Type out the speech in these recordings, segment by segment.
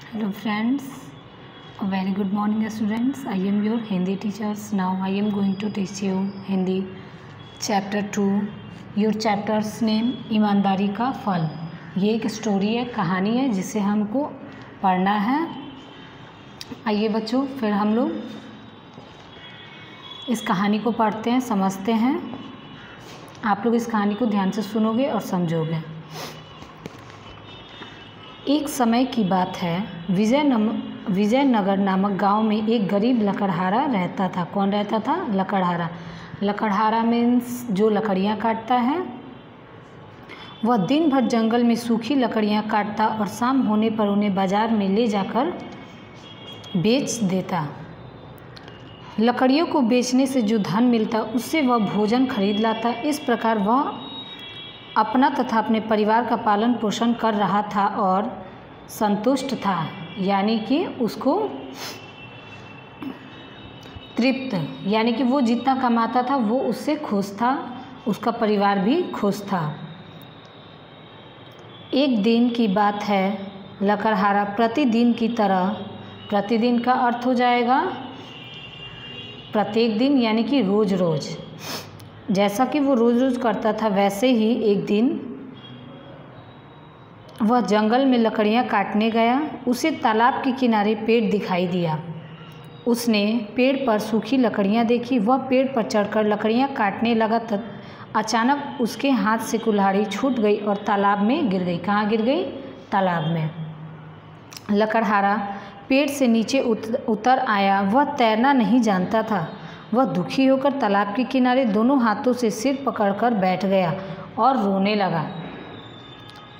Hello friends, a very good morning students. I am your Hindi teachers. Now I am going to teach you Hindi chapter 2. Your chapter's name ईमानदारी का फल. ये एक story है, कहानी है जिसे हमको पढ़ना है. आइए बच्चों, फिर हम लोग इस कहानी को पढ़ते हैं, समझते हैं. आप लोग इस कहानी को ध्यान से सुनोगे और समझोगे. एक समय की बात है, विजयनगर नामक गांव में एक गरीब लकड़हारा रहता था. कौन रहता था? लकड़हारा. लकड़हारा मीन्स जो लकड़ियां काटता है. वह दिन भर जंगल में सूखी लकड़ियां काटता और शाम होने पर उन्हें बाजार में ले जाकर बेच देता. लकड़ियों को बेचने से जो धन मिलता उससे वह भोजन खरीद लाता. इस प्रकार वह अपना तथा अपने परिवार का पालन पोषण कर रहा था और संतुष्ट था, यानी कि उसको तृप्त, यानी कि वो जितना कमाता था वो उससे खुश था, उसका परिवार भी खुश था. एक दिन की बात है, लकड़हारा प्रतिदिन की तरह, प्रतिदिन का अर्थ हो जाएगा प्रत्येक दिन, यानी कि रोज़ रोज़. जैसा कि वो रोज़ रोज़ करता था वैसे ही एक दिन वह जंगल में लकड़ियां काटने गया. उसे तालाब के किनारे पेड़ दिखाई दिया. उसने पेड़ पर सूखी लकड़ियां देखी. वह पेड़ पर चढ़कर लकड़ियां काटने लगा तब अचानक उसके हाथ से कुल्हाड़ी छूट गई और तालाब में गिर गई. कहाँ गिर गई? तालाब में. लकड़हारा पेड़ से नीचे उतर आया. वह तैरना नहीं जानता था. वह दुखी होकर तालाब के किनारे दोनों हाथों से सिर पकड़कर बैठ गया और रोने लगा.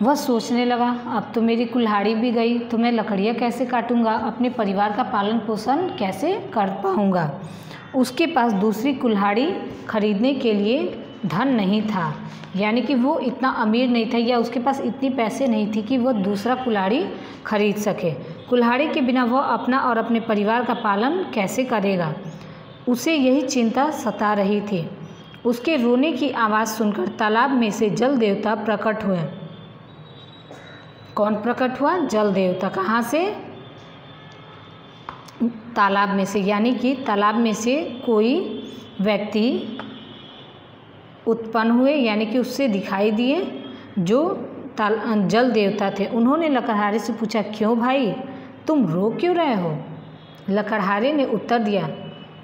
वह सोचने लगा, अब तो मेरी कुल्हाड़ी भी गई, तो मैं लकड़ियाँ कैसे काटूंगा, अपने परिवार का पालन पोषण कैसे कर पाऊंगा. उसके पास दूसरी कुल्हाड़ी खरीदने के लिए धन नहीं था, यानी कि वो इतना अमीर नहीं था या उसके पास इतनी पैसे नहीं थी कि वह दूसरा कुल्हाड़ी खरीद सके. कुल्हाड़ी के बिना वह अपना और अपने परिवार का पालन कैसे करेगा, उसे यही चिंता सता रही थी. उसके रोने की आवाज़ सुनकर तालाब में से जल देवता प्रकट हुए. कौन प्रकट हुआ? जल देवता. कहाँ से? तालाब में से, यानी कि तालाब में से कोई व्यक्ति उत्पन्न हुए, यानी कि उससे दिखाई दिए जो जल देवता थे. उन्होंने लकड़हारे से पूछा, क्यों भाई, तुम रो क्यों रहे हो? लकड़हारे ने उत्तर दिया,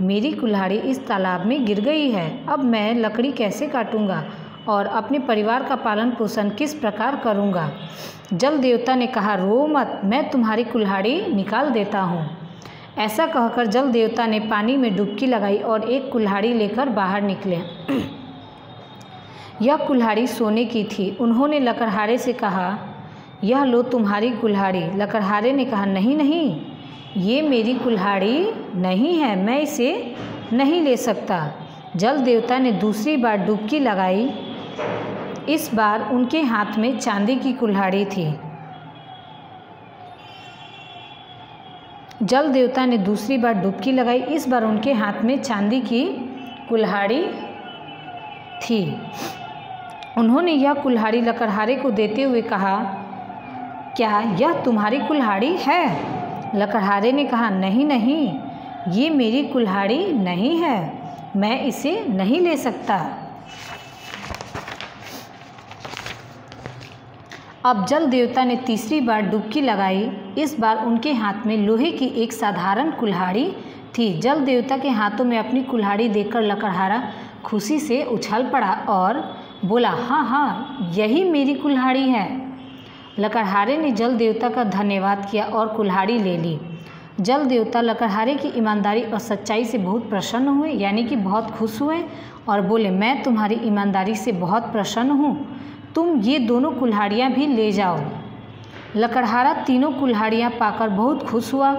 मेरी कुल्हाड़ी इस तालाब में गिर गई है. अब मैं लकड़ी कैसे काटूंगा और अपने परिवार का पालन पोषण किस प्रकार करूंगा. जल देवता ने कहा, रो मत, मैं तुम्हारी कुल्हाड़ी निकाल देता हूँ. ऐसा कहकर जल देवता ने पानी में डुबकी लगाई और एक कुल्हाड़ी लेकर बाहर निकले. यह कुल्हाड़ी सोने की थी. उन्होंने लकड़हारे से कहा, यह लो तुम्हारी कुल्हाड़ी. लकड़हारे ने कहा, नहीं नहीं, ये मेरी कुल्हाड़ी नहीं है, मैं इसे नहीं ले सकता. जल देवता ने दूसरी बार डुबकी लगाई. इस बार उनके हाथ में चांदी की कुल्हाड़ी थी. जल देवता ने दूसरी बार डुबकी लगाई. इस बार उनके हाथ में चांदी की कुल्हाड़ी थी. उन्होंने यह कुल्हाड़ी लकड़हारे को देते हुए कहा, क्या यह तुम्हारी कुल्हाड़ी है? लकड़हारे ने कहा, नहीं नहीं, ये मेरी कुल्हाड़ी नहीं है, मैं इसे नहीं ले सकता. अब जल देवता ने तीसरी बार डुबकी लगाई. इस बार उनके हाथ में लोहे की एक साधारण कुल्हाड़ी थी. जल देवता के हाथों में अपनी कुल्हाड़ी देखकर लकड़हारा खुशी से उछल पड़ा और बोला, हाँ हाँ, यही मेरी कुल्हाड़ी है. लकड़हारे ने जल देवता का धन्यवाद किया और कुल्हाड़ी ले ली. जल देवता लकड़हारे की ईमानदारी और सच्चाई से बहुत प्रसन्न हुए, यानी कि बहुत खुश हुए और बोले, मैं तुम्हारी ईमानदारी से बहुत प्रसन्न हूँ, तुम ये दोनों कुल्हाड़ियाँ भी ले जाओ. लकड़हारा तीनों कुल्हाड़ियाँ पाकर बहुत खुश हुआ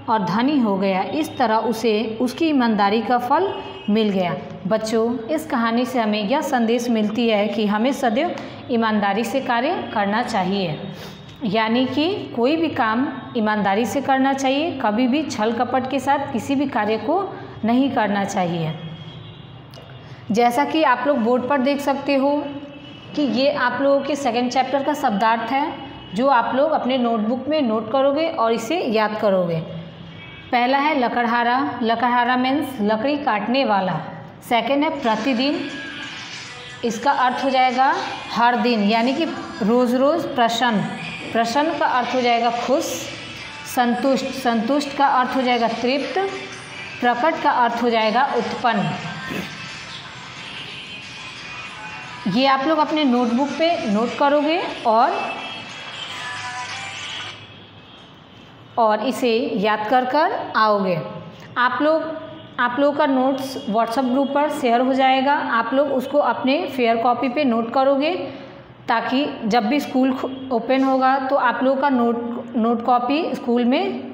और धनी हो गया. इस तरह उसे उसकी ईमानदारी का फल मिल गया. बच्चों, इस कहानी से हमें यह संदेश मिलती है कि हमें सदैव ईमानदारी से कार्य करना चाहिए, यानी कि कोई भी काम ईमानदारी से करना चाहिए. कभी भी छल कपट के साथ किसी भी कार्य को नहीं करना चाहिए. जैसा कि आप लोग बोर्ड पर देख सकते हो कि ये आप लोगों के सेकंड चैप्टर का शब्दार्थ है. जो आप लोग अपने नोटबुक में नोट करोगे और इसे याद करोगे। पहला है लकड़हारा। लकड़हारा मीन्स लकड़ी काटने वाला। सेकंड है प्रतिदिन, इसका अर्थ हो जाएगा हर दिन, यानी कि रोज़ रोज़। प्रसन्न, प्रसन्न का अर्थ हो जाएगा खुश। संतुष्ट, संतुष्ट का अर्थ हो जाएगा तृप्त। प्रकट का अर्थ हो जाएगा उत्पन्न। ये आप लोग अपने नोटबुक पे नोट करोगे और इसे याद कर कर आओगे। आप लोग का नोट्स व्हाट्सएप ग्रुप पर शेयर हो जाएगा। आप लोग उसको अपने फेयर कॉपी पे नोट करोगे, ताकि जब भी स्कूल ओपन होगा तो आप लोग का नोट कॉपी स्कूल में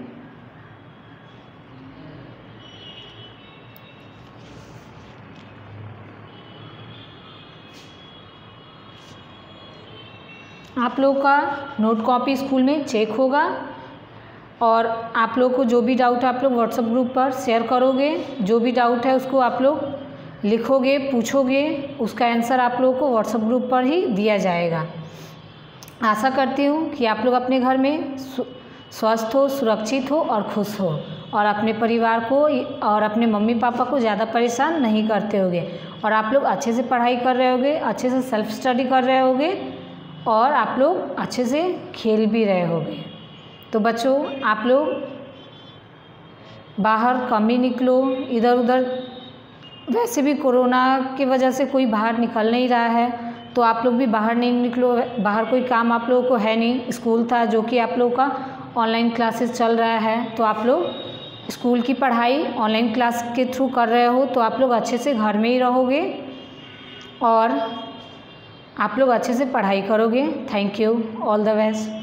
स्कूल में चेक होगा। और आप लोग को जो भी डाउट है आप लोग व्हाट्सएप ग्रुप पर शेयर करोगे। जो भी डाउट है उसको आप लोग लिखोगे, पूछोगे, उसका आंसर आप लोगों को व्हाट्सएप ग्रुप पर ही दिया जाएगा। आशा करती हूँ कि आप लोग अपने घर में स्वस्थ हो, सुरक्षित हो और खुश हो, और अपने परिवार को और अपने मम्मी पापा को ज़्यादा परेशान नहीं करते होगे, और आप लोग अच्छे से पढ़ाई कर रहे होगे, अच्छे से सेल्फ स्टडी कर रहे होगे, और आप लोग अच्छे से खेल भी रहे होगे। तो बच्चों, आप लोग बाहर कम ही निकलो, इधर उधर। वैसे भी कोरोना की वजह से कोई बाहर निकल नहीं रहा है, तो आप लोग भी बाहर नहीं निकलो। बाहर कोई काम आप लोगों को है नहीं। स्कूल था जो कि आप लोगों का ऑनलाइन क्लासेस चल रहा है, तो आप लोग स्कूल की पढ़ाई ऑनलाइन क्लास के थ्रू कर रहे हो, तो आप लोग अच्छे से घर में ही रहोगे और आप लोग अच्छे से पढ़ाई करोगे। Thank you, all the best.